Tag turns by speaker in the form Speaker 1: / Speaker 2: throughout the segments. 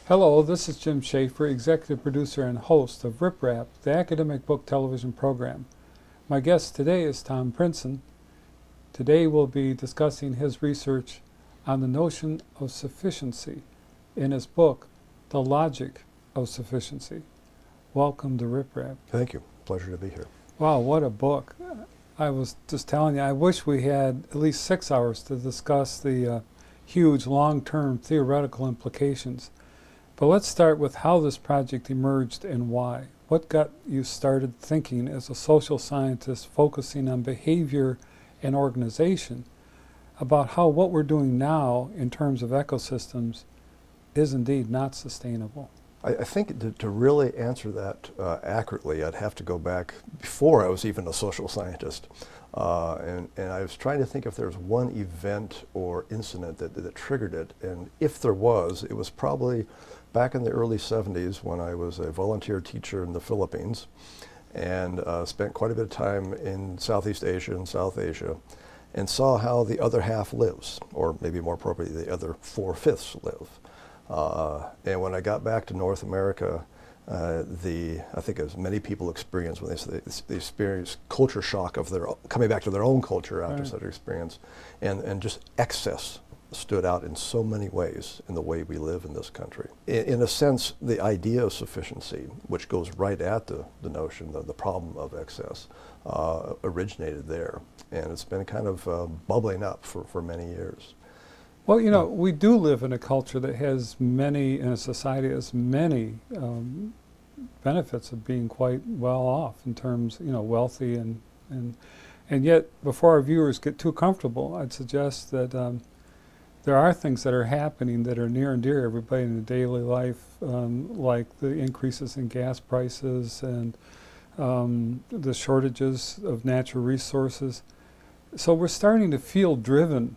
Speaker 1: Hello, this is Jim Schaefer, executive producer and host of Rip Rap, the academic book television program. My guest today is Tom Princen. Today we'll be discussing his research on the notion of sufficiency in his book, The Logic of Sufficiency. Welcome to Rip Rap.
Speaker 2: Thank you. Pleasure to be here.
Speaker 1: Wow, what a book. I was just telling you, I wish we had at least 6 hours to discuss the huge long-term theoretical implications. But let's start with how this project emerged and why. What got you started thinking as a social scientist focusing on behavior and organization about how what we're doing now in terms of ecosystems is indeed not sustainable?
Speaker 2: I think to really answer that accurately, I'd have to go back before I was even a social scientist. And I was trying to think if there's one event or incident that triggered it. And if there was, it was probably back in the early 70s when I was a volunteer teacher in the Philippines and spent quite a bit of time in Southeast Asia and South Asia and saw how the other half lives, or maybe more appropriately, the other 4/5 live. And when I got back to North America, I think as many people experience when they experience culture shock of coming back to their own culture after such an experience, and just excess stood out in so many ways in the way we live in this country. In a sense, the idea of sufficiency, which goes right at the notion, the problem of excess, originated there. And it's been kind of bubbling up for many years.
Speaker 1: Well, you know, we do live in a culture that has many, in a society that has many benefits of being quite well off in terms, wealthy and yet before our viewers get too comfortable, I'd suggest that there are things that are happening that are near and dear to everybody in the daily life, like the increases in gas prices and the shortages of natural resources. So we're starting to feel driven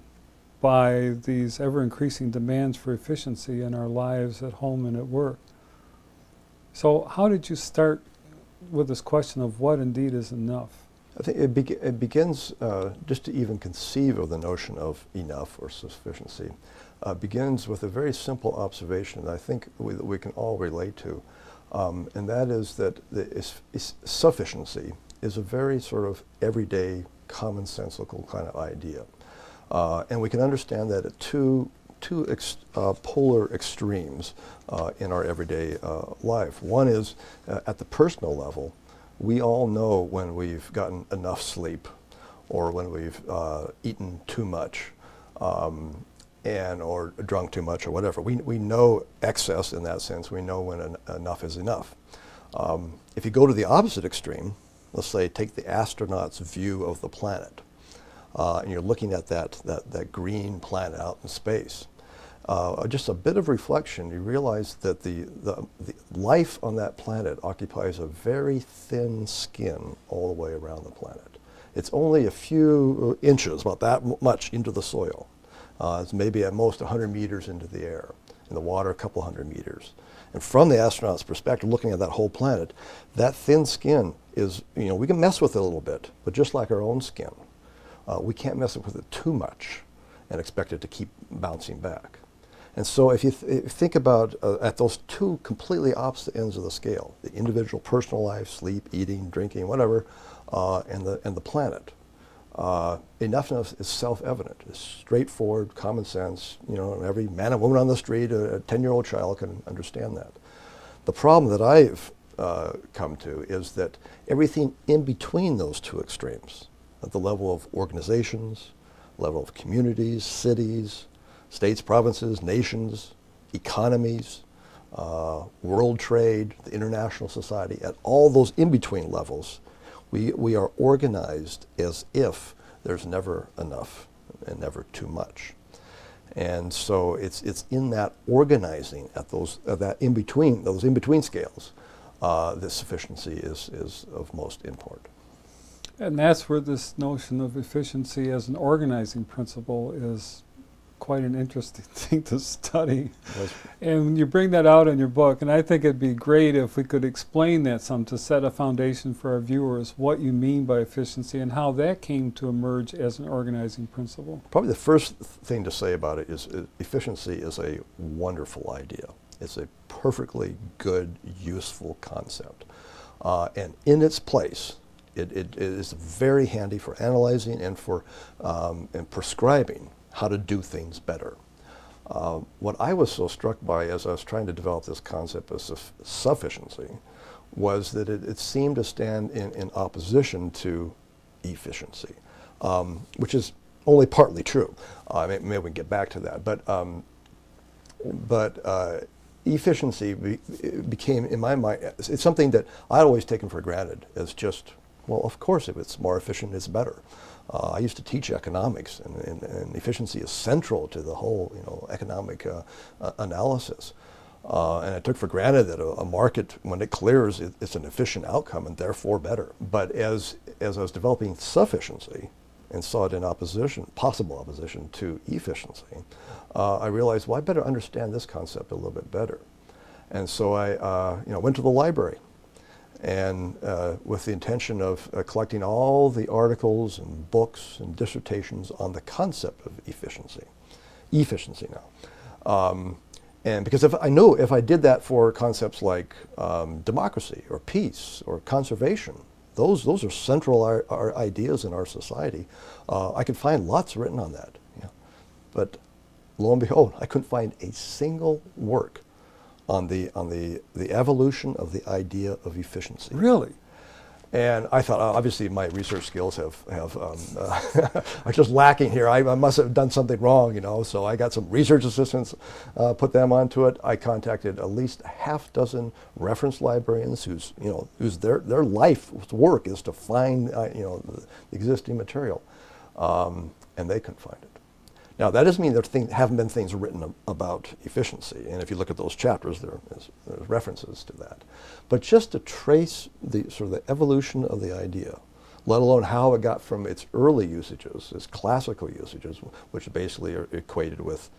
Speaker 1: by these ever-increasing demands for efficiency in our lives at home and at work. So how did you start with this question of what indeed is enough?
Speaker 2: I think it begins, just to even conceive of the notion of enough or sufficiency, begins with a very simple observation that I think we can all relate to, and that is that sufficiency is a very sort of everyday, commonsensical kind of idea. And we can understand that at two polar extremes in our everyday life. One is at the personal level. We all know when we've gotten enough sleep or when we've eaten too much or drunk too much or whatever. We know excess in that sense. We know when enough is enough. If you go to the opposite extreme, let's say take the astronaut's view of the planet, and you're looking at that green planet out in space. Just a bit of reflection, you realize that the life on that planet occupies a very thin skin all the way around the planet. It's only a few inches, about that much, into the soil. It's maybe at most 100 meters into the air, in the water a couple hundred meters. And from the astronaut's perspective, looking at that whole planet, that thin skin is, we can mess with it a little bit, but just like our own skin, we can't mess with it too much and expect it to keep bouncing back. And so if you think about at those two completely opposite ends of the scale, the individual personal life, sleep, eating, drinking, whatever, and the planet, enoughness is self-evident. It's straightforward, common sense. Every man and woman on the street, a 10-year-old child can understand that. The problem that I've come to is that everything in between those two extremes, at the level of organizations, level of communities, cities, states, provinces, nations, economies, world trade, the international society, at all those in-between levels, we are organized as if there's never enough and never too much. And so it's in that organizing at those in-between scales that sufficiency is of most import.
Speaker 1: And that's where this notion of efficiency as an organizing principle is quite an interesting thing to study. And you bring that out in your book, and I think it'd be great if we could explain that some to set a foundation for our viewers, what you mean by efficiency and how that came to emerge as an organizing principle.
Speaker 2: Probably the first thing to say about it is efficiency is a wonderful idea. It's a perfectly good, useful concept. And in its place, it is very handy for analyzing and for and prescribing how to do things better. What I was so struck by as I was trying to develop this concept of sufficiency was that it seemed to stand in opposition to efficiency, which is only partly true. Maybe we can get back to that. But efficiency became, in my mind, it's something that I'd always taken for granted as just, well, of course, if it's more efficient, it's better. I used to teach economics, and efficiency is central to the whole, economic analysis. And I took for granted that a market, when it clears, it's an efficient outcome and therefore better. But as I was developing sufficiency and saw it in possible opposition to efficiency, I realized, well, I better understand this concept a little bit better. And so I went to the library, and with the intention of collecting all the articles and books and dissertations on the concept of efficiency now. And because if I did that for concepts like democracy or peace or conservation, those are central our ideas in our society. I could find lots written on that. But lo and behold, I couldn't find a single work on the evolution of the idea of efficiency.
Speaker 1: Really?
Speaker 2: And I thought, obviously, my research skills are just lacking here. I must have done something wrong, So I got some research assistants, put them onto it. I contacted at least a half dozen reference librarians whose their life's work is to find, the existing material, and they couldn't find it. Now, that doesn't mean there haven't been things written about efficiency, and if you look at those chapters, there's references to that. But just to trace the evolution of the idea, let alone how it got from its early usages, its classical usages, which basically are equated with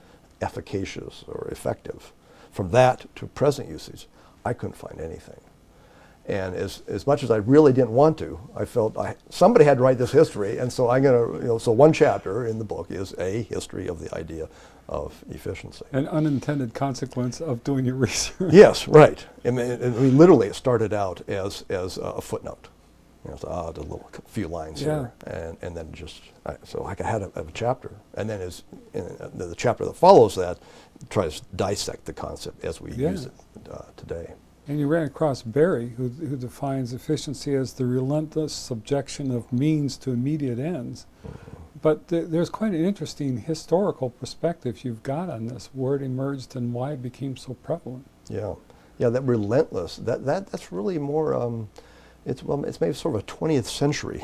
Speaker 2: efficacious or effective, from that to present usage, I couldn't find anything. And as much as I really didn't want to, I felt somebody had to write this history, and so I'm going to, so one chapter in the book is a history of the idea of efficiency.
Speaker 1: An unintended consequence of doing your research.
Speaker 2: Yes, right. Literally, it started out as a footnote. The little few lines here, and then so I had a chapter, and then the chapter that follows that tries to dissect the concept as we use it today.
Speaker 1: And you ran across Berry, who defines efficiency as the relentless subjection of means to immediate ends. But there's quite an interesting historical perspective you've got on this, where it emerged and why it became so prevalent.
Speaker 2: Yeah, that relentless, that's really more, it's maybe sort of a 20th century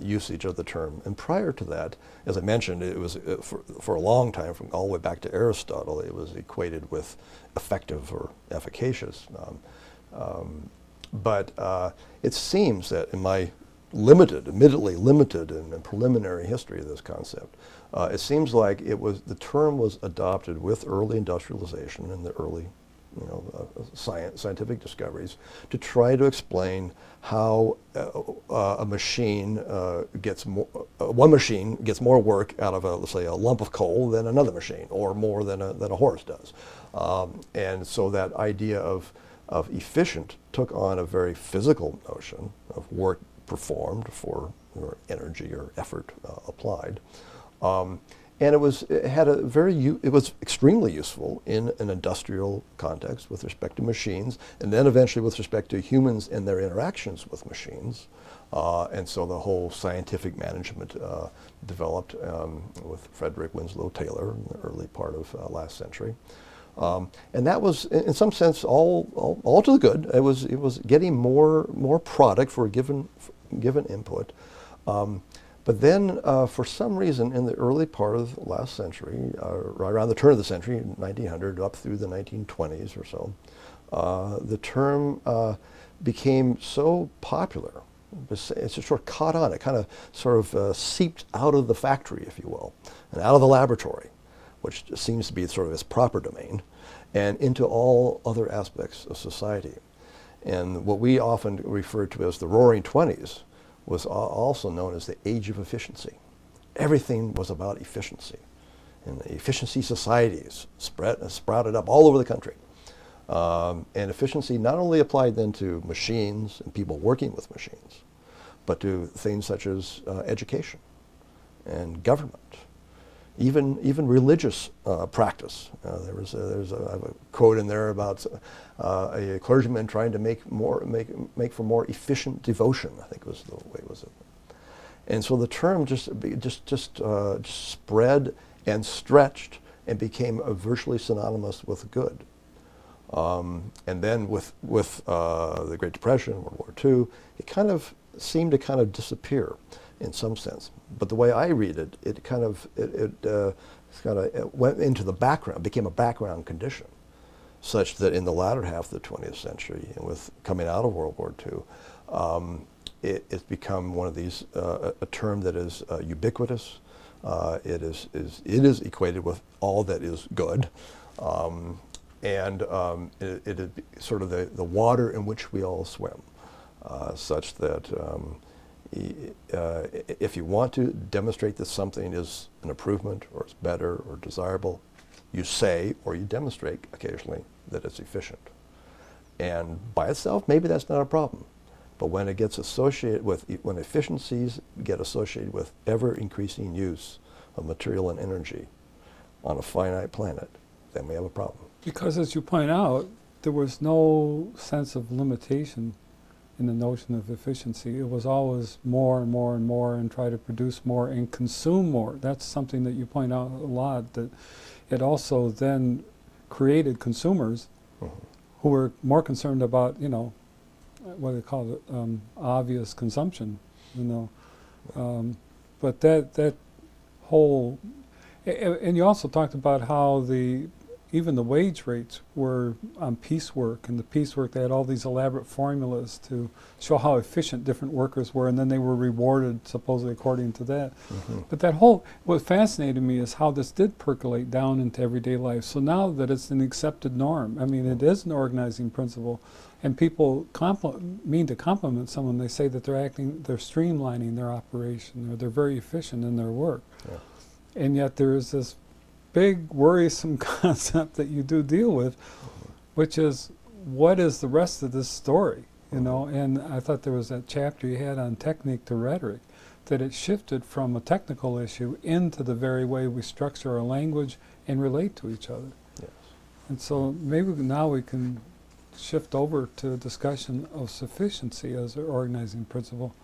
Speaker 2: usage of the term. And prior to that, as I mentioned, it was for a long time, from all the way back to Aristotle, it was equated with effective or efficacious. But it seems that in my admittedly limited and preliminary history of this concept, it seems like the term was adopted with early industrialization and the early scientific discoveries to try to explain how a machine one machine gets more work out of let's say a lump of coal than another machine, or more than a horse does. And so that idea of efficient took on a very physical notion of work performed for energy or effort applied. And it was extremely useful in an industrial context with respect to machines, and then eventually with respect to humans and their interactions with machines. And so the whole scientific management developed with Frederick Winslow Taylor in the early part of last century. And that was, in some sense, all to the good. It was getting more product for a given input. But then, for some reason, in the early part of the last century, right around the turn of the century, 1900 up through the 1920s or so, the term became so popular. It just sort of caught on. It kind of sort of seeped out of the factory, if you will, and out of the laboratory, which seems to be sort of its proper domain, and into all other aspects of society. And what we often refer to as the Roaring Twenties was also known as the age of efficiency. Everything was about efficiency. and efficiency societies sprouted up all over the country. And efficiency not only applied then to machines and people working with machines, but to things such as education and government, even religious practice. There's a quote in there about a clergyman trying to make for more efficient devotion. I think was the way it was. And so the term just spread and stretched and became virtually synonymous with good. And then with the Great Depression, World War II, it kind of seemed to kind of disappear in some sense. But the way I read it, it went into the background, became a background condition, such that in the latter half of the 20th century, and with coming out of World War II, it's become one of these, a term that is ubiquitous. It is equated with all that is good. And it is sort of the water in which we all swim, such that if you want to demonstrate that something is an improvement or it's better or desirable, you say or you demonstrate occasionally that it's efficient. And by itself, maybe that's not a problem. But when it gets associated with, when efficiencies get associated with ever-increasing use of material and energy on a finite planet, then we have a problem.
Speaker 1: Because as you point out, there was no sense of limitation in the notion of efficiency. It was always more and more and more, and try to produce more and consume more. That's something that you point out a lot, that it also then created consumers who were more concerned about, what they call it, obvious consumption, but that whole, and you also talked about how even the wage rates were on piecework, and the piecework, they had all these elaborate formulas to show how efficient different workers were, and then they were rewarded supposedly according to that. But what fascinated me is how this did percolate down into everyday life. So now that it's an accepted norm, I mean, it is an organizing principle, and people mean to compliment someone. They say that they're streamlining their operation, or they're very efficient in their work. Yeah. And yet there is this big worrisome concept that you do deal with, which is, what is the rest of this story? And I thought there was that chapter you had on technique to rhetoric, that it shifted from a technical issue into the very way we structure our language and relate to each other. Yes. And so maybe now we can shift over to a discussion of sufficiency as an organizing principle.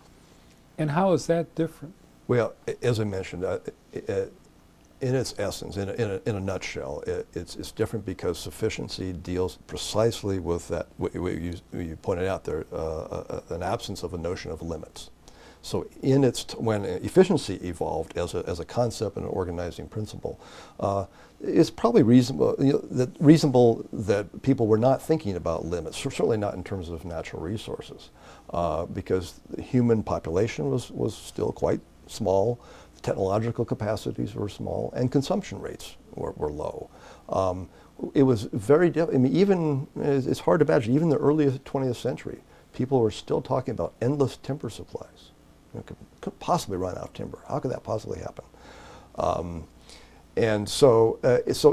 Speaker 1: And how is that different? Well,
Speaker 2: as I mentioned, in its essence, in a nutshell, it's different because sufficiency deals precisely with that. You pointed out there, an absence of a notion of limits. So when efficiency evolved as a concept and an organizing principle, it's probably reasonable that people were not thinking about limits, certainly not in terms of natural resources, because the human population was still quite small. Technological capacities were small, and consumption rates were low. It was very difficult. I mean, it's hard to imagine, even the early 20th century, people were still talking about endless timber supplies. Could possibly run out of timber. How could that possibly happen? And so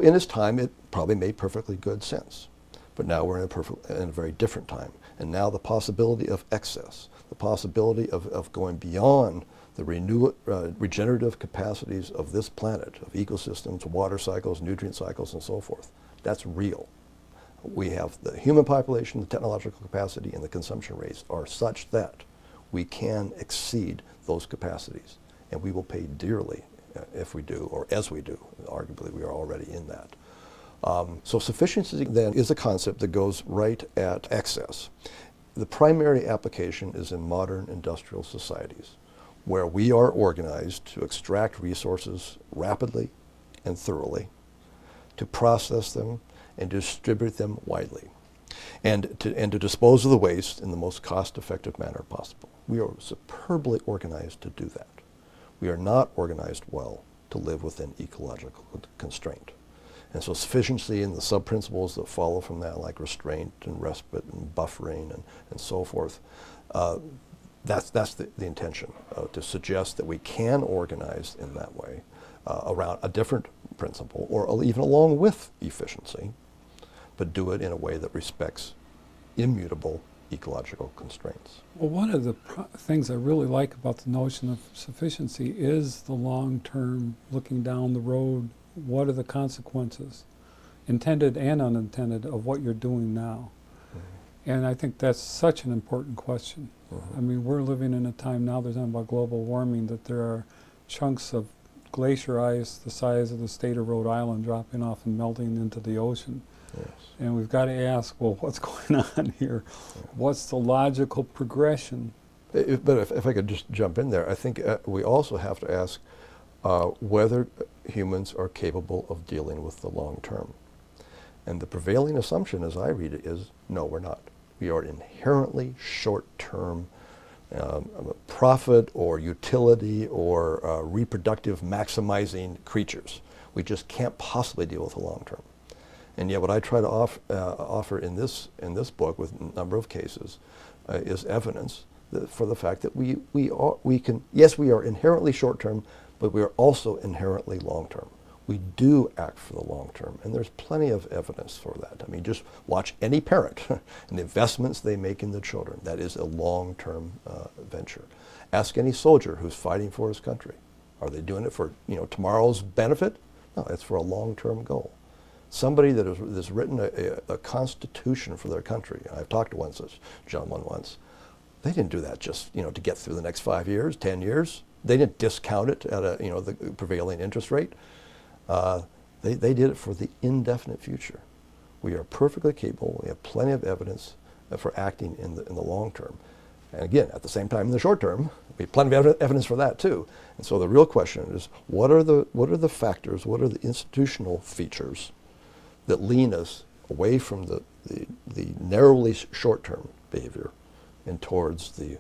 Speaker 2: in its time, it probably made perfectly good sense. But now we're in a very different time. And now the possibility of excess, the possibility of going beyond the regenerative capacities of this planet, of ecosystems, water cycles, nutrient cycles, and so forth, that's real. We have the human population, the technological capacity, and the consumption rates are such that we can exceed those capacities, and we will pay dearly if we do, or as we do. Arguably, we are already in that. So sufficiency then is a concept that goes right at excess. The primary application is in modern industrial societies, where we are organized to extract resources rapidly and thoroughly, to process them and distribute them widely, and to dispose of the waste in the most cost-effective manner possible. We are superbly organized to do that. We are not organized well to live within ecological constraint. And so sufficiency and the sub-principles that follow from that, like restraint and respite and buffering and so forth, that's the intention, to suggest that we can organize in that way, around a different principle, or even along with efficiency, but do it in a way that respects immutable ecological constraints.
Speaker 1: Well, one of the things I really like about the notion of sufficiency is the long-term, looking down the road, what are the consequences, intended and unintended, of what you're doing now? Mm-hmm. And I think that's such an important question. Mm-hmm. I mean, we're living in a time now, they're talking about global warming, that there are chunks of glacier ice the size of the state of Rhode Island dropping off and melting into the ocean. Yes. And we've got to ask, well, what's going on here? Yeah. What's the logical progression?
Speaker 2: But if I could just jump in there, I think we also have to ask whether humans are capable of dealing with the long term. And the prevailing assumption, as I read it, is no, we're not. We are inherently short-term profit or utility or reproductive maximizing creatures. We just can't possibly deal with the long term. And yet what I try to offer in this book with a number of cases is evidence for the fact that we can, yes, we are inherently short term, but we are also inherently long term. We do act for the long term, and there's plenty of evidence for that. I mean, just watch any parent and the investments they make in the children. That is a long-term venture. Ask any soldier who's fighting for his country. Are they doing it for tomorrow's benefit? No, it's for a long-term goal. Somebody that has written a constitution for their country, and I've talked to one such gentleman once, they didn't do that just to get through the next 5 years, 10 years. They didn't discount it at the prevailing interest rate. They did it for the indefinite future. We are perfectly capable. We have plenty of evidence for acting in the long term. And again, at the same time, in the short term, we have plenty of evidence for that too. And so the real question is, what are the factors, what are the institutional features that lean us away from the narrowly short-term behavior and towards the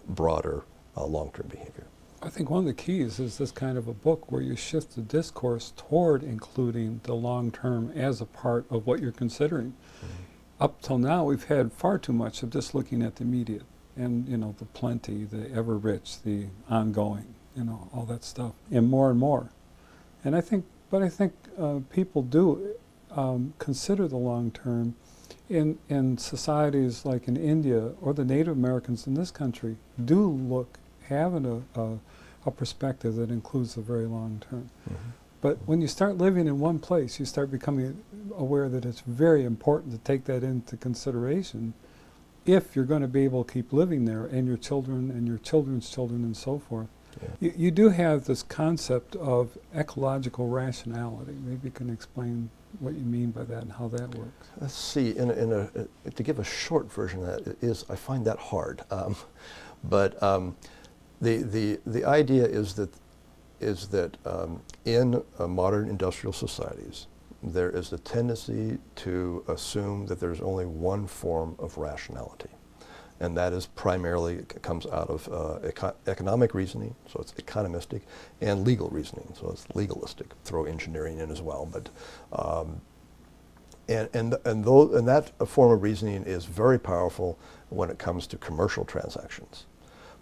Speaker 2: broader long-term behavior?
Speaker 1: I think one of the keys is this kind of a book where you shift the discourse toward including the long term as a part of what you're considering. Mm-hmm. Up till now, we've had far too much of just looking at the immediate and, the plenty, the ever rich, the ongoing, all that stuff, and more. And I think people do consider the long term in societies like in India, or the Native Americans in this country do having a perspective that includes the very long term. Mm-hmm. But when you start living in one place, you start becoming aware that it's very important to take that into consideration if you're going to be able to keep living there, and your children and your children's children and so forth. Yeah. You do have this concept of ecological rationality. Maybe you can explain what you mean by that and how that works.
Speaker 2: Let's see, to give a short version of that, I find that hard. But the idea is that in modern industrial societies, there is a tendency to assume that there's only one form of rationality, and that is primarily comes out of economic reasoning, so it's economistic, and legal reasoning, so it's legalistic. Throw engineering in as well, but and that form of reasoning is very powerful when it comes to commercial transactions.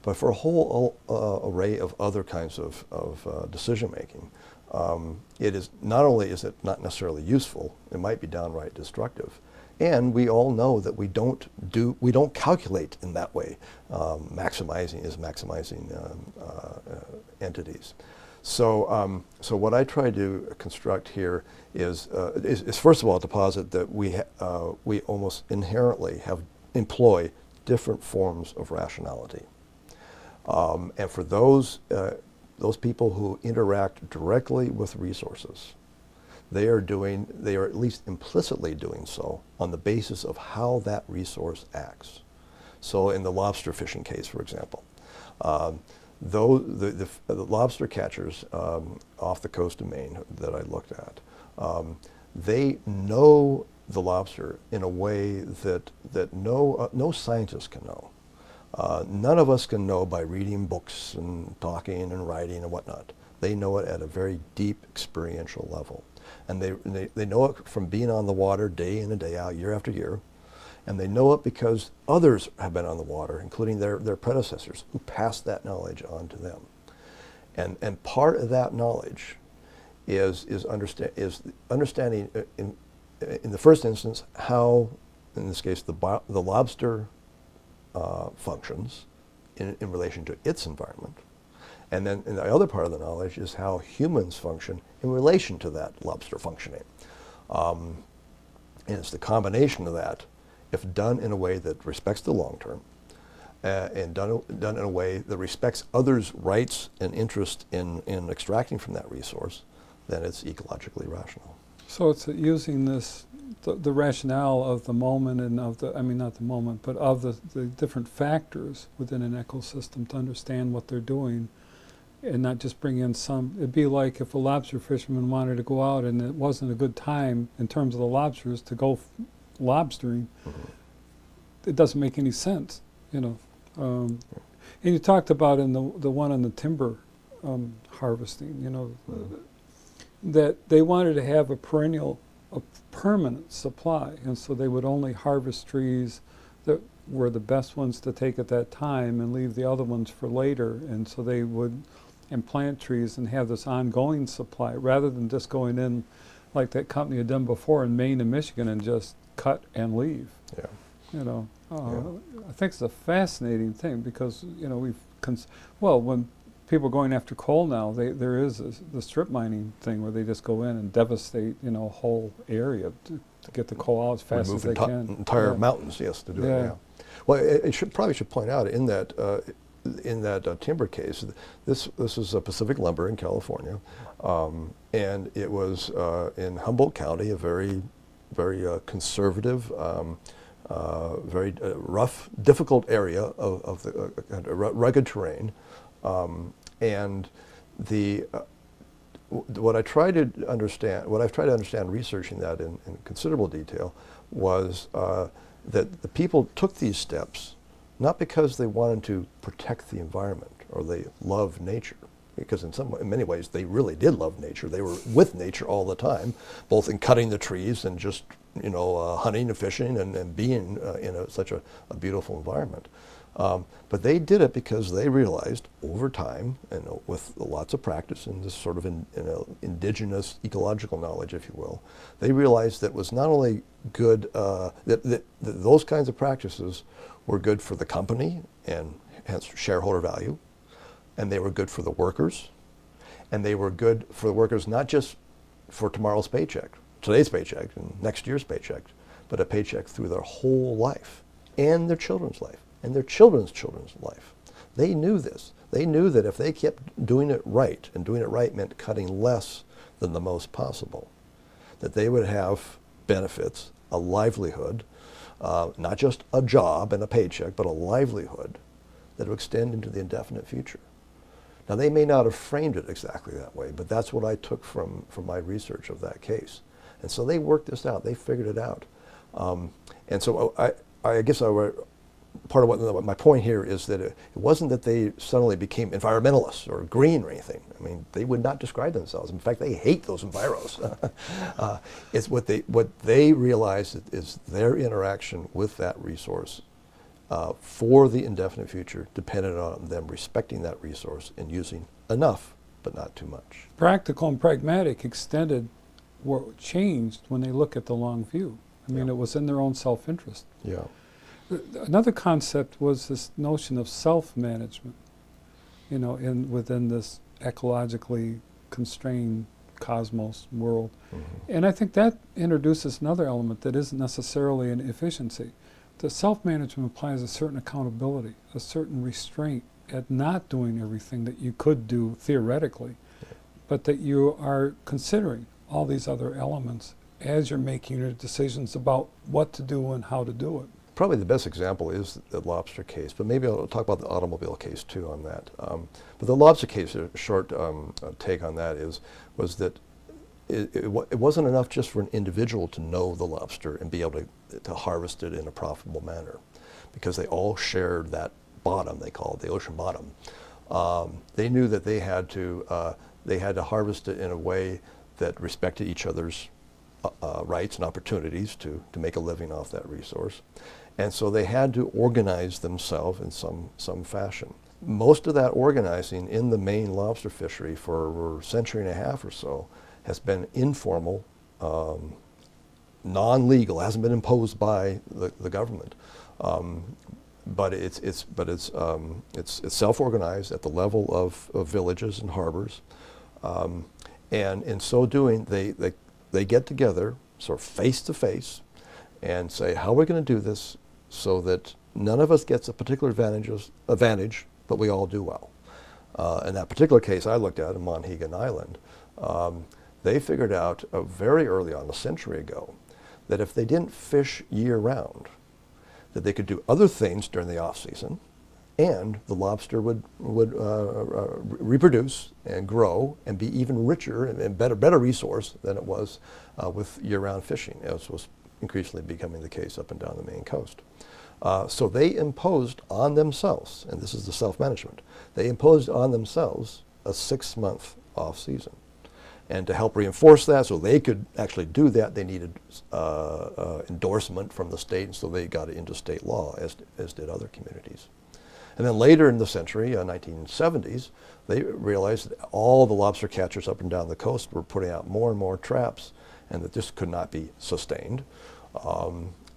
Speaker 2: But for a whole array of other kinds of decision making, it is not only is it not necessarily useful, it might be downright destructive. And we all know that we don't calculate in that way. Maximizing entities. So what I try to construct here is first of all to posit that we almost inherently employ different forms of rationality. And for those people who interact directly with resources, they are at least implicitly doing so on the basis of how that resource acts. So in the lobster fishing case, for example, the lobster catchers off the coast of Maine that I looked at, they know the lobster in a way that no scientist can know. None of us can know by reading books and talking and writing and whatnot. They know it at a very deep experiential level. And they know it from being on the water day in and day out, year after year. And they know it because others have been on the water, including their predecessors, who passed that knowledge on to them. And part of that knowledge is understanding in the first instance how, in this case, the lobster functions in relation to its environment. And then in the other part of the knowledge is how humans function in relation to that lobster functioning. And it's the combination of that, if done in a way that respects the long term, and done in a way that respects others' rights and interest in extracting from that resource, then it's ecologically rational.
Speaker 1: So it's using this, the rationale of the moment and of the, I mean not the moment, but of the different factors within an ecosystem to understand what they're doing and not just bring in some. It'd be like if a lobster fisherman wanted to go out and it wasn't a good time in terms of the lobsters to go lobstering. Mm-hmm. It doesn't make any sense, you know. And you talked about in the one on the timber harvesting, you know, that they wanted to have a permanent supply, and so they would only harvest trees that were the best ones to take at that time and leave the other ones for later, and so they would plant trees and have this ongoing supply rather than just going in like that company had done before in Maine and Michigan and just cut and leave.
Speaker 2: Yeah.
Speaker 1: You know, I think it's a fascinating thing because, you know, when people are going after coal now, there is the strip mining thing where they just go in and devastate, you know, a whole area to get the coal out as fast as they can.
Speaker 2: Entire mountains, yes, to do it. Yeah. Well, it probably should point out in that timber case, this is Pacific Lumber in California, and it was in Humboldt County, a very conservative, very rough, difficult area of the rugged terrain. And what I've tried to understand researching that in considerable detail was that the people took these steps not because they wanted to protect the environment or they loved nature, because in many ways they really did love nature. They were with nature all the time, both in cutting the trees and just, you know, hunting and fishing and being in such a beautiful environment. But they did it because they realized over time, and with lots of practice and this sort of indigenous ecological knowledge, if you will, they realized that it was not only good, that those kinds of practices were good for the company and hence shareholder value, and they were good for the workers, and they were good for the workers not just for tomorrow's paycheck, today's paycheck and next year's paycheck, but a paycheck through their whole life and their children's life and their children's life. They knew this. They knew that if they kept doing it right, and doing it right meant cutting less than the most possible, that they would have benefits, a livelihood, not just a job and a paycheck, but a livelihood that would extend into the indefinite future. Now, they may not have framed it exactly that way, but that's what I took from my research of that case. And so they worked this out. They figured it out. And so I guess part of what my point here is that it wasn't that they suddenly became environmentalists or green or anything. I mean, they would not describe themselves. In fact, they hate those enviros. It's what they realized is their interaction with that resource for the indefinite future depended on them respecting that resource and using enough, but not too much.
Speaker 1: Practical and pragmatic extended were changed when they look at the long view. I mean, it was in their own self-interest.
Speaker 2: Yeah.
Speaker 1: Another concept was this notion of self-management, you know, within this ecologically constrained cosmos world. Mm-hmm. And I think that introduces another element that isn't necessarily an efficiency. The self-management implies a certain accountability, a certain restraint at not doing everything that you could do theoretically, but that you are considering all these other elements as you're making your decisions about what to do and how to do it.
Speaker 2: Probably the best example is the lobster case, but maybe I'll talk about the automobile case too on that. But the lobster case, a short take on that was that it wasn't enough just for an individual to know the lobster and be able to harvest it in a profitable manner, because they all shared that bottom, they call it the ocean bottom. They knew that they had to harvest it in a way that respected each other's rights and opportunities to make a living off that resource. And so they had to organize themselves in some fashion. Most of that organizing in the Maine lobster fishery for a century and a half or so has been informal, non-legal, hasn't been imposed by the government, but it's self-organized at the level of villages and harbors, and in so doing, they get together, sort of face to face, and say, how are we going to do this so that none of us gets a particular advantage, but we all do well. In that particular case I looked at in Monhegan Island, they figured out very early on, a century ago, that if they didn't fish year-round, that they could do other things during the off-season, and the lobster would reproduce and grow and be even richer and better resource than it was with year-round fishing, as was increasingly becoming the case up and down the Maine coast. So they imposed on themselves, and this is the self-management, they imposed on themselves a 6-month off-season. And to help reinforce that, so they could actually do that, they needed endorsement from the state, and so they got it into state law, as did other communities. And then later in the century, 1970s, they realized that all the lobster catchers up and down the coast were putting out more and more traps, and that this could not be sustained.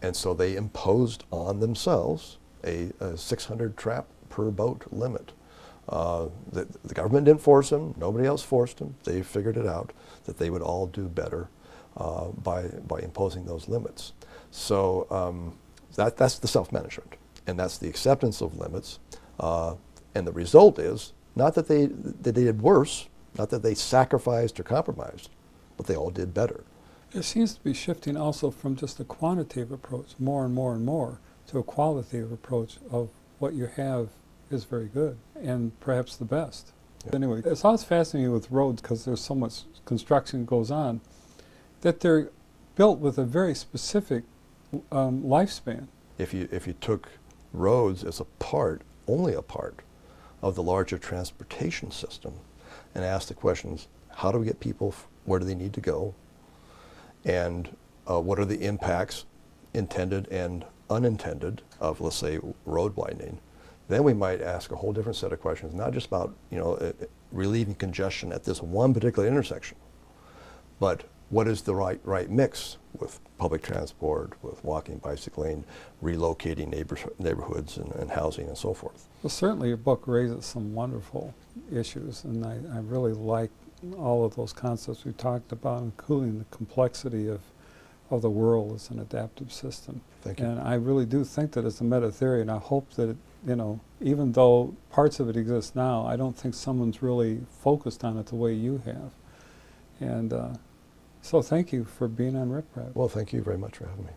Speaker 2: And so they imposed on themselves a 600 trap per boat limit. The government didn't force them, nobody else forced them. They figured it out that they would all do better by imposing those limits. So that's the self-management, and that's the acceptance of limits. And the result is not that they did worse, not that they sacrificed or compromised, but they all did better.
Speaker 1: It seems to be shifting also from just a quantitative approach, more and more and more, to a qualitative approach of what you have is very good and perhaps the best. Yeah. Anyway, it's always fascinating with roads because there's so much construction goes on that they're built with a very specific lifespan.
Speaker 2: If you took roads as only a part of the larger transportation system, and asked the questions, how do we get people, where do they need to go, and what are the impacts intended and unintended of, let's say, road widening, then we might ask a whole different set of questions, not just about relieving congestion at this one particular intersection, but what is the right mix with public transport, with walking, bicycling, relocating neighborhoods and housing and so forth.
Speaker 1: Well, certainly your book raises some wonderful issues, and I really like all of those concepts we talked about, including the complexity of the world as an adaptive system.
Speaker 2: Thank you.
Speaker 1: And I really do think that it's a meta theory, and I hope that even though parts of it exist now, I don't think someone's really focused on it the way you have. And so thank you for being on Rip Rap.
Speaker 2: Well, thank you very much for having me.